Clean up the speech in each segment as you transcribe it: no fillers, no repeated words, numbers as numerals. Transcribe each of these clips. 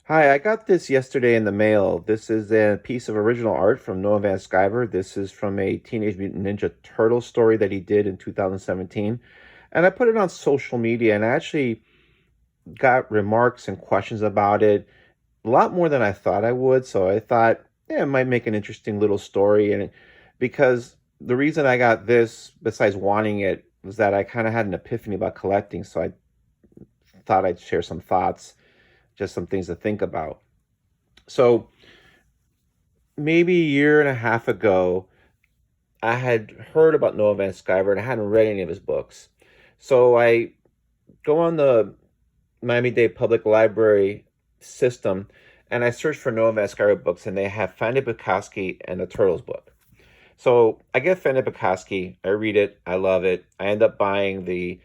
Hi, I got this yesterday in the mail. This is a piece of original art from Noah Van Sciver. This is from a Teenage Mutant Ninja Turtle story that he did in 2017. And I put it on social media and I actually got remarks and questions about it, a lot more than I thought I would. So I thought, yeah, it might make an interesting little story. And because the reason I got this, besides wanting it, was that I kind of had an epiphany about collecting. So I thought I'd share some thoughts, just some things to think about. So maybe a year and a half ago, I had heard about Noah Van Sciver and I hadn't read any of his books. So I go on the Miami-Dade Public Library system and I search for Noah Van Sciver books and they have Fanny Bukowski and the Turtles book. So I get Fanny Bukowski, I read it, I love it. I end up buying the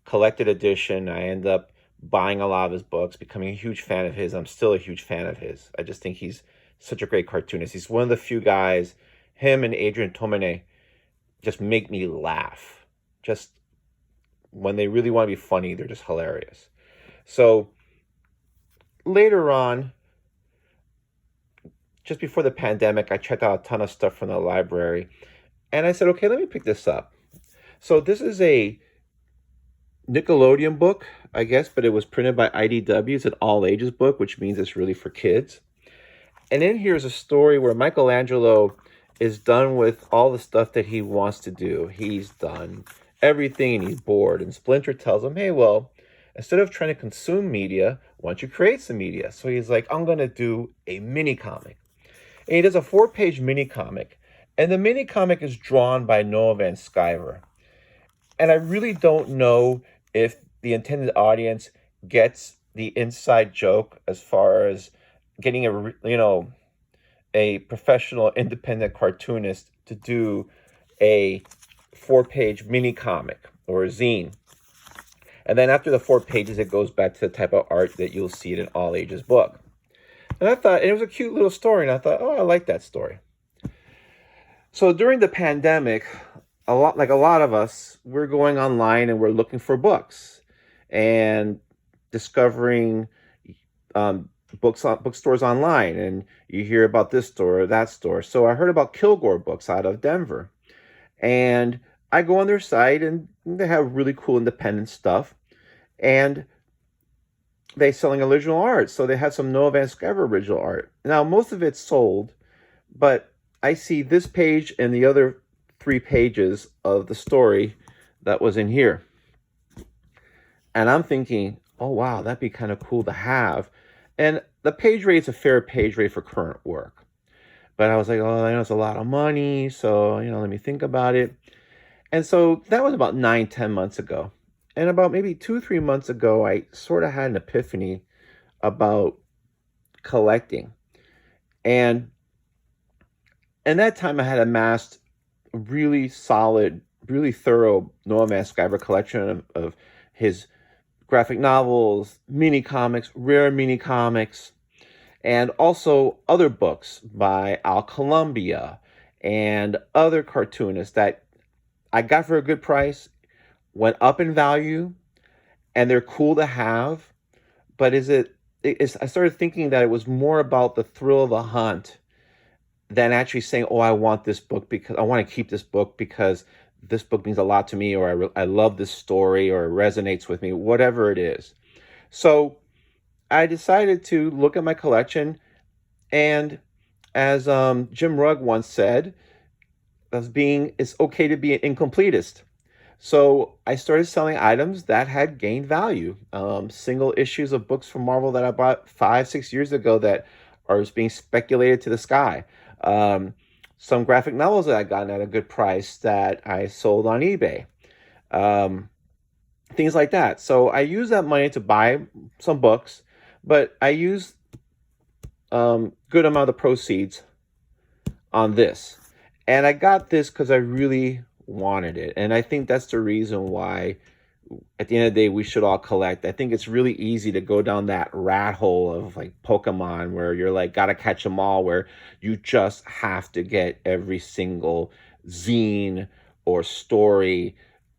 collected edition. I end up buying a lot of his books, becoming a huge fan of his. I'm still a huge fan of his. I just think he's such a great cartoonist. He's one of the few guys, him and Adrian Tomine, just make me laugh. Just when they really want to be funny, they're just hilarious. So later on, just before the pandemic, I checked out a ton of stuff from the library and I said, okay, let me pick this up. So this is a Nickelodeon book, I guess, but it was printed by IDW. It's an all ages book, which means it's really for kids. And in here is a story where Michelangelo is done with all the stuff that he wants to do. He's done everything and he's bored. And Splinter tells him, hey, well, instead of trying to consume media, why don't you create some media? So he's like, I'm going to do a mini comic. And he does a 4-page mini comic. And the mini comic is drawn by Noah Van Sciver. And I really don't know if the intended audience gets the inside joke as far as getting a professional independent cartoonist to do a 4-page mini comic or a zine. And then after the 4 pages, it goes back to the type of art that you'll see in an all ages book. And I thought, and it was a cute little story, and I thought, oh, I like that story. So during the pandemic, a lot of us, we're going online and we're looking for books and discovering bookstores online, and you hear about this store or that store. So I heard about Kilgore Books out of Denver, and I go on their site and they have really cool independent stuff, and they selling original art. So they had some Noah Van Sciver original art. Now most of it's sold, but I see this page and the other 3 pages of the story that was in here. And I'm thinking, oh, wow, that'd be kind of cool to have. And the page rate's a fair page rate for current work. But I was like, oh, I know it's a lot of money. So, let me think about it. And so that was about 9, 10 months ago. And about maybe 2, 3 months ago, I sort of had an epiphany about collecting. And that time I had amassed a really solid, really thorough Noah Van Sciver collection of his graphic novels, mini comics, rare mini comics, and also other books by Al Columbia and other cartoonists that I got for a good price, went up in value, and they're cool to have. But I started thinking that it was more about the thrill of the hunt than actually saying, oh, I want this book because I want to keep this book because this book means a lot to me, or I love this story, or it resonates with me, whatever it is. So I decided to look at my collection, and as Jim Rugg once said, it's okay to be an incompletist. So I started selling items that had gained value, single issues of books from Marvel that I bought 5, 6 years ago that are being speculated to the sky. Some graphic novels that I got at a good price that I sold on eBay. Um, Things like that. So I use that money to buy some books, but I use good amount of proceeds on this. And I got this because I really wanted it. And I think that's the reason why at the end of the day, we should all collect. I think it's really easy to go down that rat hole of like Pokemon where you're like, gotta catch them all, where you just have to get every single zine or story.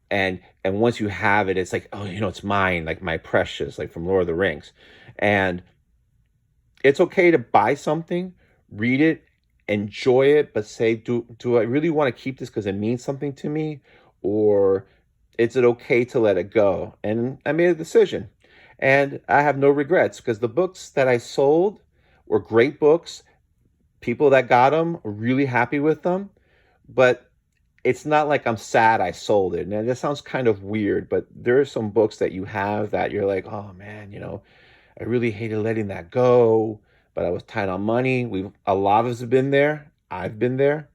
And once you have it, it's like, oh, it's mine, like my precious, like from Lord of the Rings. And It's okay to buy something, read it, enjoy it, but say, do I really want to keep this because it means something to me? Or is it okay to let it go? And I made a decision. And I have no regrets because the books that I sold were great books. People that got them were really happy with them. But it's not like I'm sad I sold it. And that sounds kind of weird, but there are some books that you have that you're like, oh man, I really hated letting that go, but I was tight on money. A lot of us have been there. I've been there.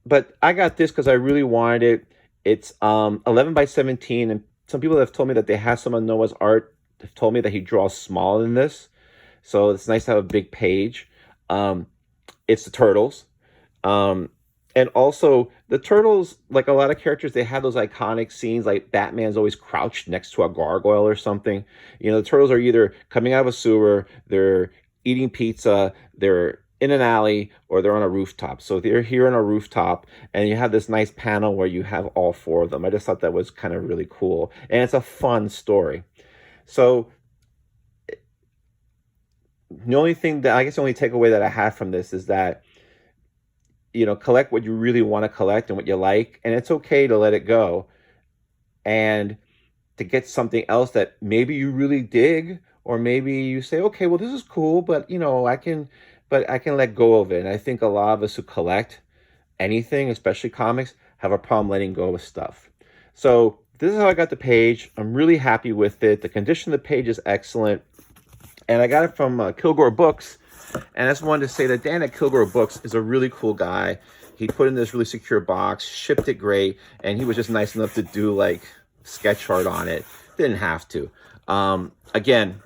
But I got this because I really wanted it. It's 11 by 17, and some people have told me that they have some of Noah's art. Have told me that he draws smaller than this, so it's nice to have a big page. Um, it's the turtles. Um, and also the turtles, like a lot of characters, they have those iconic scenes like Batman's always crouched next to a gargoyle or something. The turtles are either coming out of a sewer, they're eating pizza, they're in an alley, or they're on a rooftop. So they're here on a rooftop, and you have this nice panel where you have all four of them. I just thought that was kind of really cool. And it's a fun story. So the only thing that I guess the only takeaway that I have from this is that collect what you really want to collect and what you like, and it's okay to let it go and to get something else that maybe you really dig, or maybe you say, okay, well, this is cool, but I can let go of it. And I think a lot of us who collect anything, especially comics, have a problem letting go of stuff. So this is how I got the page. I'm really happy with it. The condition of the page is excellent. And I got it from Kilgore Books. And I just wanted to say that Dan at Kilgore Books is a really cool guy. He put in this really secure box, shipped it great, and he was just nice enough to do like sketch art on it. Didn't have to. Again,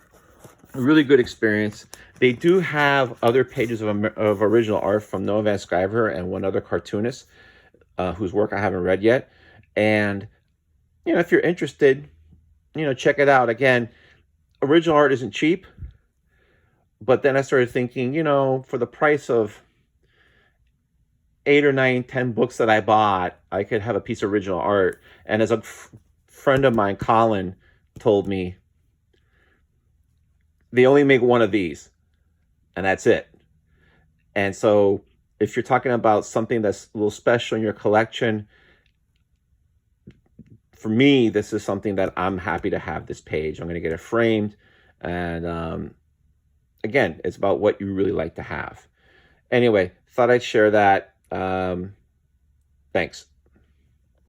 really good experience. They do have other pages of original art from Noah Van Sciver and one other cartoonist whose work I haven't read yet. And if you're interested, check it out. Again, original art isn't cheap. But then I started thinking, for the price of 8 or 9, 10 books that I bought, I could have a piece of original art. And as a friend of mine, Colin, told me, they only make one of these, and that's it. And so if you're talking about something that's a little special in your collection, for me, this is something that I'm happy to have this page. I'm going to get it framed. And again, it's about what you really like to have. Anyway, thought I'd share that. Thanks.